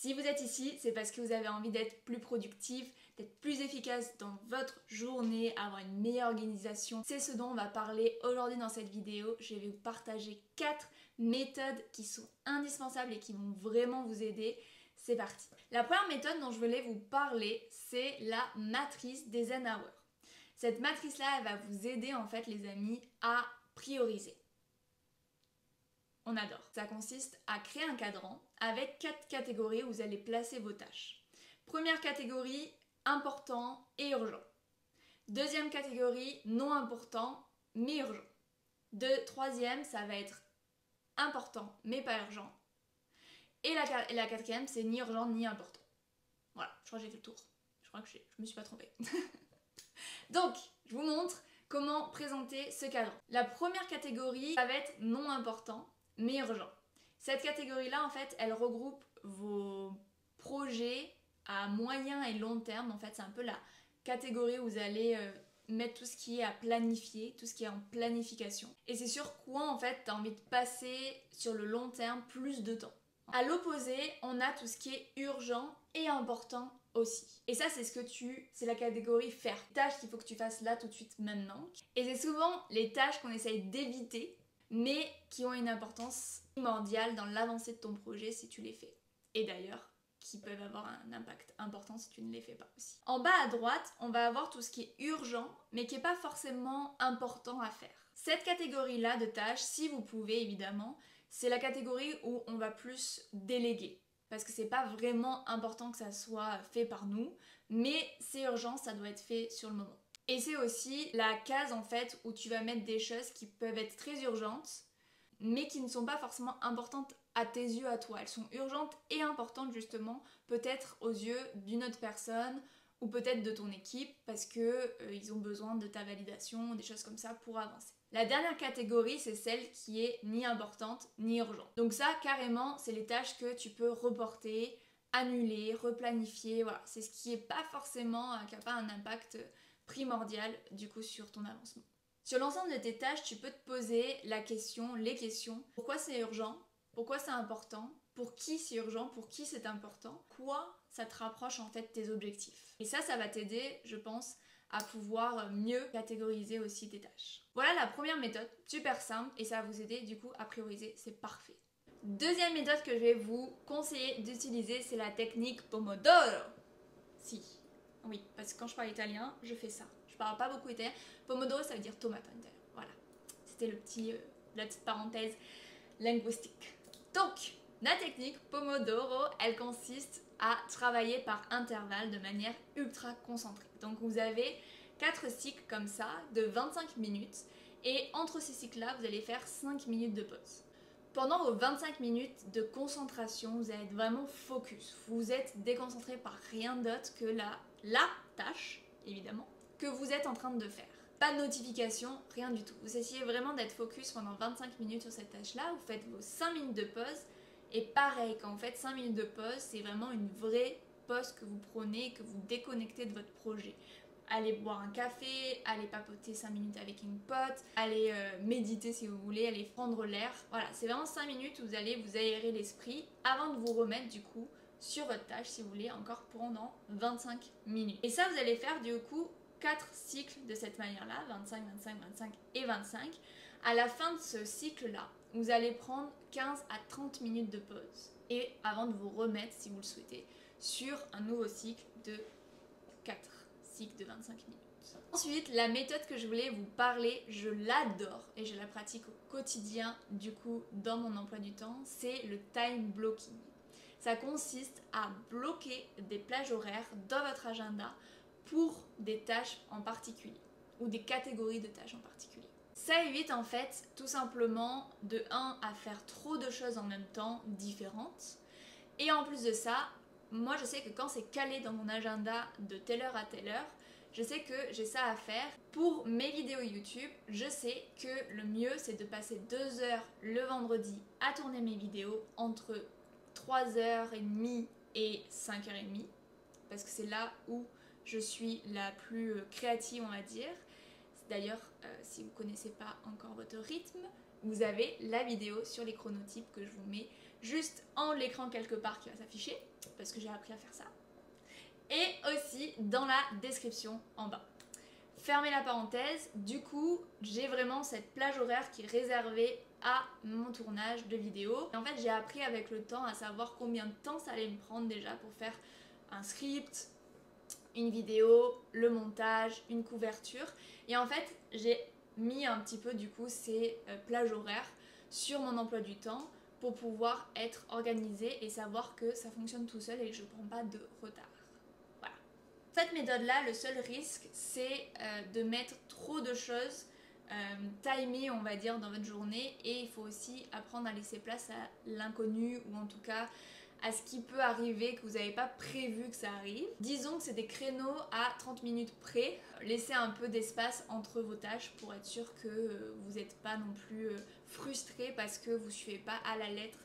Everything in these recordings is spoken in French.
Si vous êtes ici, c'est parce que vous avez envie d'être plus productif, d'être plus efficace dans votre journée, avoir une meilleure organisation. C'est ce dont on va parler aujourd'hui dans cette vidéo. Je vais vous partager 4 méthodes qui sont indispensables et qui vont vraiment vous aider. C'est parti. La première méthode dont je voulais vous parler, c'est la matrice d'Eisenhower. Cette matrice-là, elle va vous aider en fait les amis à prioriser. On adore. Ça consiste à créer un cadran avec 4 catégories où vous allez placer vos tâches. Première catégorie, important et urgent. Deuxième catégorie, non important mais urgent. Troisième, ça va être important mais pas urgent. Et la quatrième, c'est ni urgent ni important. Voilà, je crois que j'ai fait le tour. Je crois que je me suis pas trompée. Donc, je vous montre comment présenter ce cadran. La première catégorie, ça va être non important mais urgent. Cette catégorie-là, en fait, elle regroupe vos projets à moyen et long terme. En fait, c'est un peu la catégorie où vous allez mettre tout ce qui est à planifier, tout ce qui est en planification. Et c'est sur quoi, en fait, tu as envie de passer sur le long terme plus de temps. À l'opposé, on a tout ce qui est urgent et important aussi. Et ça, c'est la catégorie faire. Tâches qu'il faut que tu fasses là tout de suite maintenant. Et c'est souvent les tâches qu'on essaye d'éviter, mais qui ont une importance primordiale dans l'avancée de ton projet si tu les fais. Et d'ailleurs, qui peuvent avoir un impact important si tu ne les fais pas aussi. En bas à droite, on va avoir tout ce qui est urgent, mais qui n'est pas forcément important à faire. Cette catégorie-là de tâches, si vous pouvez évidemment, c'est la catégorie où on va plus déléguer. Parce que c'est pas vraiment important que ça soit fait par nous, mais c'est urgent, ça doit être fait sur le moment. Et c'est aussi la case en fait où tu vas mettre des choses qui peuvent être très urgentes, mais qui ne sont pas forcément importantes à tes yeux, à toi. Elles sont urgentes et importantes justement, peut-être aux yeux d'une autre personne ou peut-être de ton équipe parce que ils ont besoin de ta validation, des choses comme ça pour avancer. La dernière catégorie, c'est celle qui est ni importante ni urgente. Donc ça, carrément, c'est les tâches que tu peux reporter, annuler, replanifier. Voilà, c'est ce qui n'est pas forcément, qui n'a pas un impact primordial du coup sur ton avancement. Sur l'ensemble de tes tâches, tu peux te poser les questions. Pourquoi c'est urgent? Pourquoi c'est important? Pour qui c'est urgent? Pour qui c'est important? Quoi ça te rapproche en fait de tes objectifs? Et ça va t'aider, je pense, à pouvoir mieux catégoriser aussi tes tâches. Voilà la première méthode, super simple, et ça va vous aider du coup à prioriser, c'est parfait. Deuxième méthode que je vais vous conseiller d'utiliser, c'est la technique Pomodoro. Oui, parce que quand je parle italien, je fais ça. Je parle pas beaucoup italien. Pomodoro, ça veut dire tomate en italien. Voilà. C'était la petite parenthèse linguistique. Donc, la technique Pomodoro, elle consiste à travailler par intervalle de manière ultra concentrée. Donc, vous avez 4 cycles comme ça, de 25 minutes. Et entre ces cycles-là, vous allez faire 5 minutes de pause. Pendant vos 25 minutes de concentration, vous allez être vraiment focus. Vous êtes déconcentré par rien d'autre que la tâche, évidemment, que vous êtes en train de faire. Pas de notification, rien du tout. Vous essayez vraiment d'être focus pendant 25 minutes sur cette tâche-là. Vous faites vos 5 minutes de pause. Et pareil, quand vous faites 5 minutes de pause, c'est vraiment une vraie pause que vous prenez et que vous déconnectez de votre projet. Allez boire un café, allez papoter 5 minutes avec une pote, allez méditer si vous voulez, allez prendre l'air. Voilà, c'est vraiment 5 minutes où vous allez vous aérer l'esprit avant de vous remettre du coup sur votre tâche si vous voulez encore pendant 25 minutes. Et ça vous allez faire du coup 4 cycles de cette manière-là, 25, 25, 25 et 25. À la fin de ce cycle-là, vous allez prendre 15 à 30 minutes de pause et avant de vous remettre si vous le souhaitez sur un nouveau cycle de 4 cycle de 25 minutes. Ensuite, la méthode que je voulais vous parler, je l'adore et je la pratique au quotidien du coup dans mon emploi du temps, c'est le time blocking. Ça consiste à bloquer des plages horaires dans votre agenda pour des tâches en particulier ou des catégories de tâches en particulier. Ça évite en fait tout simplement de 1 à faire trop de choses en même temps différentes et en plus de ça, moi je sais que quand c'est calé dans mon agenda de telle heure à telle heure, je sais que j'ai ça à faire. Pour mes vidéos YouTube, je sais que le mieux c'est de passer 2 heures le vendredi à tourner mes vidéos entre 3h30 et 5h30 parce que c'est là où je suis la plus créative on va dire. D'ailleurs, si vous ne connaissez pas encore votre rythme, vous avez la vidéo sur les chronotypes que je vous mets juste en l'écran quelque part qui va s'afficher. parce que j'ai appris à faire ça. Et aussi dans la description en bas. Fermez la parenthèse, du coup j'ai vraiment cette plage horaire qui est réservée à mon tournage de vidéos. Et en fait j'ai appris avec le temps à savoir combien de temps ça allait me prendre déjà pour faire un script, une vidéo, le montage, une couverture. Et en fait j'ai mis un petit peu du coup ces plages horaires sur mon emploi du temps pour pouvoir être organisée et savoir que ça fonctionne tout seul et que je ne prends pas de retard. Cette méthode-là, le seul risque, c'est de mettre trop de choses timées, on va dire, dans votre journée. Et il faut aussi apprendre à laisser place à l'inconnu ou en tout cas à ce qui peut arriver que vous n'avez pas prévu que ça arrive. Disons que c'est des créneaux à 30 minutes près. Laissez un peu d'espace entre vos tâches pour être sûr que vous n'êtes pas non plus frustré parce que vous ne suivez pas à la lettre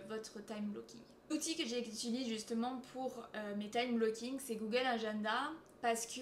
votre time blocking. L'outil que j'utilise justement pour mes time blocking, c'est Google Agenda parce que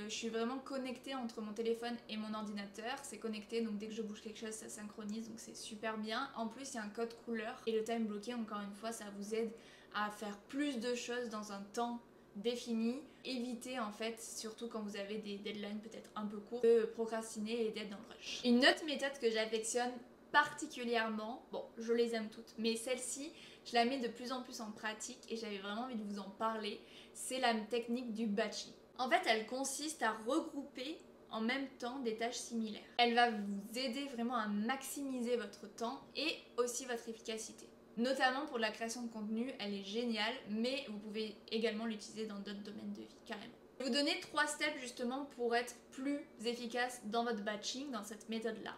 je suis vraiment connectée entre mon téléphone et mon ordinateur. C'est connecté, donc dès que je bouge quelque chose, ça synchronise, donc c'est super bien. En plus, il y a un code couleur et le time blocking, encore une fois, ça vous aide à faire plus de choses dans un temps défini. Évitez en fait, surtout quand vous avez des deadlines peut-être un peu courts, de procrastiner et d'être dans le rush. Une autre méthode que j'affectionne particulièrement, bon je les aime toutes, mais celle-ci je la mets de plus en plus en pratique et j'avais vraiment envie de vous en parler, c'est la technique du batching. En fait elle consiste à regrouper en même temps des tâches similaires. Elle va vous aider vraiment à maximiser votre temps et aussi votre efficacité. Notamment pour la création de contenu, elle est géniale, mais vous pouvez également l'utiliser dans d'autres domaines de vie, carrément. Je vais vous donner 3 steps justement pour être plus efficace dans votre batching, dans cette méthode-là.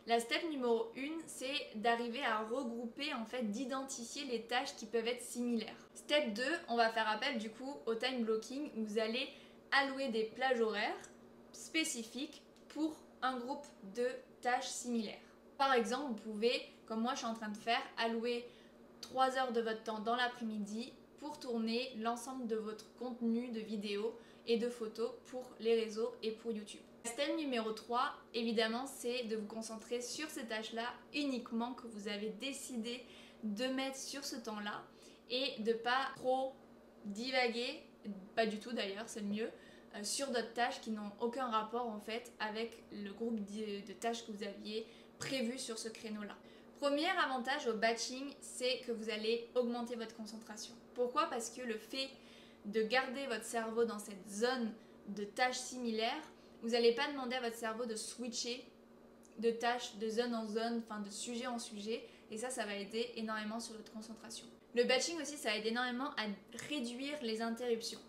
La step numéro 1, c'est d'arriver à regrouper, en fait, d'identifier les tâches qui peuvent être similaires. Step 2, on va faire appel du coup au time blocking où vous allez allouer des plages horaires spécifiques pour un groupe de tâches similaires. Par exemple, vous pouvez, comme moi je suis en train de faire, allouer 3 heures de votre temps dans l'après-midi pour tourner l'ensemble de votre contenu de vidéos et de photos pour les réseaux et pour YouTube. Step numéro 3, évidemment, c'est de vous concentrer sur ces tâches-là uniquement que vous avez décidé de mettre sur ce temps-là et de pas trop divaguer, pas du tout d'ailleurs, c'est le mieux, sur d'autres tâches qui n'ont aucun rapport en fait avec le groupe de tâches que vous aviez prévu sur ce créneau-là. Premier avantage au batching, c'est que vous allez augmenter votre concentration. Pourquoi ? Parce que le fait de garder votre cerveau dans cette zone de tâches similaires, vous n'allez pas demander à votre cerveau de switcher de tâches de zone en zone, enfin de sujet en sujet, et ça va aider énormément sur votre concentration. Le batching aussi, ça aide énormément à réduire les interruptions.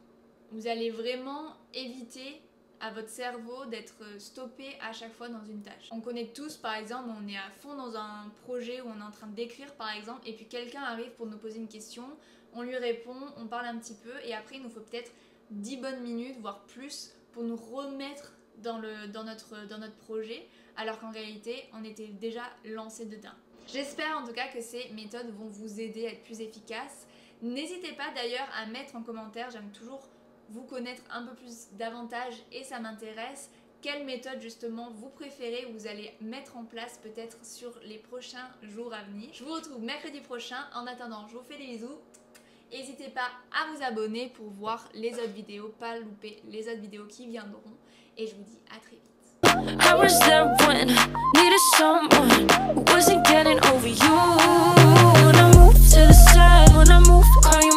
Vous allez vraiment éviter à votre cerveau d'être stoppé à chaque fois dans une tâche. On connaît tous, par exemple, on est à fond dans un projet où on est en train d'écrire par exemple, et puis quelqu'un arrive pour nous poser une question, on lui répond, on parle un petit peu, et après il nous faut peut-être 10 bonnes minutes, voire plus, pour nous remettre dans notre projet, alors qu'en réalité on était déjà lancé dedans. J'espère en tout cas que ces méthodes vont vous aider à être plus efficaces. N'hésitez pas d'ailleurs à mettre en commentaire, j'aime toujours vous connaître un peu plus davantage et ça m'intéresse, quelle méthode justement vous préférez, vous allez mettre en place peut-être sur les prochains jours à venir. Je vous retrouve mercredi prochain, en attendant je vous fais des bisous. N'hésitez pas à vous abonner pour voir les autres vidéos, pas louper les autres vidéos qui viendront. Et je vous dis à très vite. I was there when needed someone who wasn't getting over you. When I moved to the side, when I moved, crying.